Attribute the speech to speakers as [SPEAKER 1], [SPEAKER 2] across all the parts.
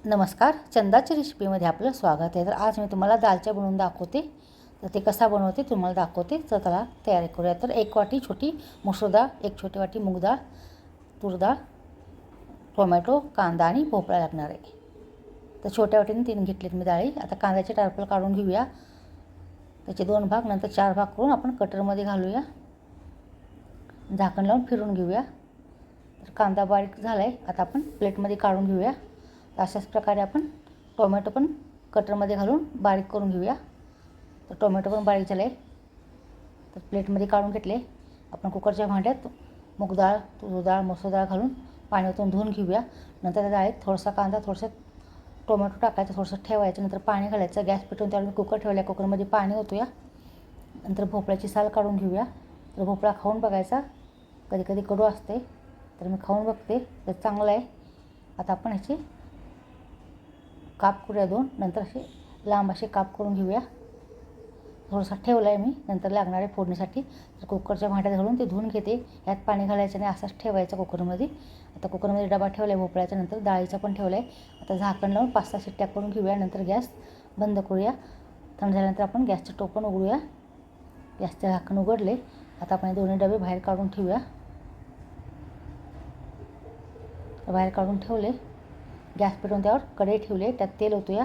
[SPEAKER 1] नमस्कार, चंदाच्या रेसिपीमध्ये आपलं स्वागत आहे. तर आज मी तुम्हाला दालच्या बनवून दाखवते. तर ते कसा बनवते तुम्हाला दाखवते. तर त्याला तयारी करूया. तर 1 वाटी छोटी मसूर डाळ, 1 छोटी वाटी मूग डाळ, तूर डाळ, टोमॅटो, कांदा आणि भोपळा लागणार आहे. तर छोट्या वाटीने 3 घेतलेत मी डाळी. आता कांद्याचे टारपल काढून घेऊया. त्याचे 2 भाग नंतर 4 भाग करून आपण कटरमध्ये घालूया. झाकण लावून फिरून घेऊया. तर कांदा बारीक झाला आहे. आता आपण प्लेटमध्ये काढून घेऊया. अशाच प्रकारे आपण टोमॅटो पण कटरमध्ये घालून बारीक करून घेऊया. तर टोमॅटो पण बारीक झाले. तर प्लेटमध्ये काढून घेतले. आपण कुकरच्या भांड्यात मूग डाळ, तूर डाळ, मसूर डाळ घालून पाण्यातून धुवून घेऊया. नंतर त्या डाळीत थोडासा कांदा, थोडंसं टोमॅटो टाकायचं, थोडंसं ठेवायचं. नंतर पाणी घालायचं. गॅस पेटवून त्यावर मी कुकर ठेवला. कुकरमध्ये पाणी ओतूया. नंतर भोपळ्याची साल काढून घेऊया. तर भोपळा खाऊन बघायचा. कधी कधी कडू असते. तर मी खाऊन बघते. तर चांगलं आहे. आता आपण ह्याचे काप करूया 2. नंतर असे लांब असे काप करून घेऊया. थोडासा ठेवला आहे मी. नंतर लागणार आहे फोडणीसाठी. तर कुकरच्या भांड्यात घालून ते धुवून घेते. ह्यात पाणी घालायचं नाही, असाच ठेवायचा कुकरमध्ये. आता कुकरमध्ये डबा ठेवला आहे भोपळ्याचा. नंतर डाळीचा पण ठेवला आहे. आता झाकण लावून 5-6 शिट्ट्या करून घेऊया. नंतर गॅस बंद करूया. थंड झाल्यानंतर आपण गॅसचं टोपण उघडूया. गॅसचं झाकण उघडले. आता आपण दोन्ही डबे बाहेर काढून ठेवूया. बाहेर काढून ठेवले. गॅस पेटवून त्यावर कढई ठेवले. त्यात तेल ओतूया.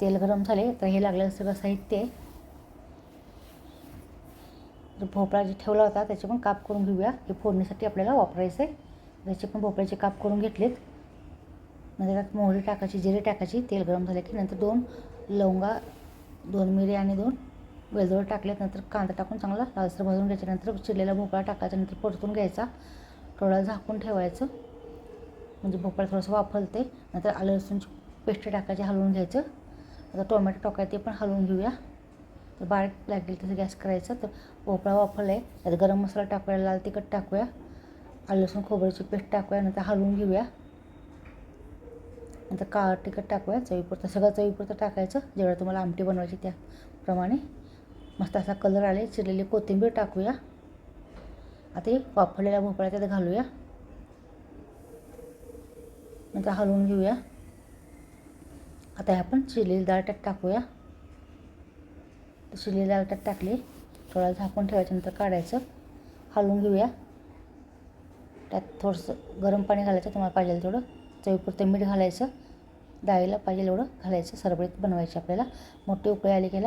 [SPEAKER 1] तेल गरम झाले. तर हे लागलेलं सगळं साहित्य आहे. तर भोपळा जे ठेवला होता त्याचे पण काप करून घेऊया. हे फोडणीसाठी आपल्याला वापरायचं आहे. त्याचे पण भोपळ्याचे काप करून घेतलेत. नंतर त्यात मोहरी टाकायची, जिरे टाकायची. तेल गरम झाले की नंतर 2 लवंगा, 2 मिरी आणि 2 वेलदोडे टाकलेत. नंतर कांदा टाकून चांगला लालसर भाजून घ्यायचा. नंतर चिरलेला भोपळा टाकायचा. नंतर परतून घ्यायचा. थोडा झाकून ठेवायचं म्हणजे भोपळा थोडंसं वाफलते. नंतर आलं लसूणची पेस्ट टाकायची, हलवून घ्यायचं. आता टोमॅटो टाकायचं, ते पण हलवून घेऊया. तर बारीक लागेल तसं गॅस करायचं. तर भोपळा वाफरला आहे. त्यात गरम मसाला टाकूया, लाल तिखट टाकूया, आलं लसूण खोबऱ्याची पेस्ट टाकूया. नंतर हलवून घेऊया. नंतर काळं तिखट टाकूया चवीपुरतं. सगळं चवीपुरतं टाकायचं, जेवढं तुम्हाला आमटी बनवायची त्याप्रमाणे. मस्त असा कलर आले. चिरलेली कोथिंबीर टाकूया. आता हे वाफरलेला भोपळा त्यात घालूया. नंतर हलवून घेऊया. आता हे आपण चिरलेली डाळ त्यात टाकूया. तर चिरलेली डाळ त्यात टाकली. थोडा झाकून ठेवायचं. नंतर काढायचं, हलवून घेऊया. त्यात थोडंसं गरम पाणी घालायचं तुम्हाला पाहिजे तेवढं. चवीपुरतं मीठ घालायचं. डाळीला पाहिजे एवढं घालायचं. सरबरीत बनवायची आपल्याला. मोठी उकळी आली की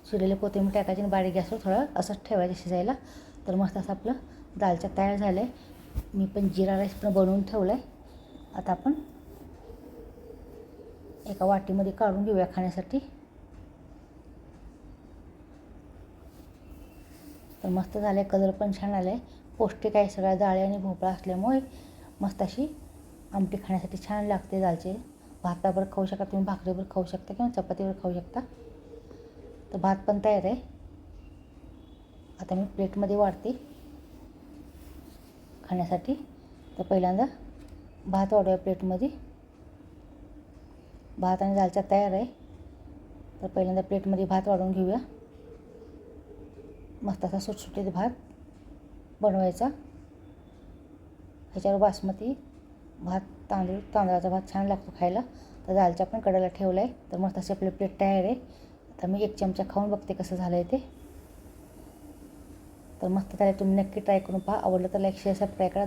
[SPEAKER 1] चिरलेली कोथिंबीर टाकायची आणि बारीक गॅसवर थोडं असंच ठेवायचं शिजायला. तर मस्त असं आपलं दालच्या तयार झालं आहे. मी पण जिरा राईस पण बनवून ठेवला आहे. आता आपण एका वाटीमध्ये काढून घेऊया खाण्यासाठी. तर मस्त झालं आहे. कलर पण छान आला आहे. पौष्टिक आहे. सगळ्या डाळी आणि भोपळा असल्यामुळे मस्त अशी आमटी खाण्यासाठी छान लागते. दालचे भातावर खाऊ शकता तुम्ही, भाकरीवर खाऊ शकता किंवा चपातीवर खाऊ शकता. तर भात पण तयार आहे. आता मी प्लेटमध्ये वाढते खाण्यासाठी. तर पहिल्यांदा भात वाढूया प्लेटमध्ये. भात आणि दालच्या तयार आहे. तर पहिल्यांदा प्लेटमध्ये भात वाढून घेऊया. मस्त असा सुटसुटीत भात बनवायचा. ह्याच्यावर बासमती भात, तांदळाचा भात छान लागतो खायला. तर दालच्या पण कढईला ठेवला आहे. तर मस्त अशी आपली प्लेट तयार आहे. आता मी 1 चमचा खाऊन बघते कसं झालं आहे ते. तर मस्त झालं. तुम्ही नक्की ट्राय करून पहा. आवडलं तर लाईक, शेअर, सबस्क्राईब करा.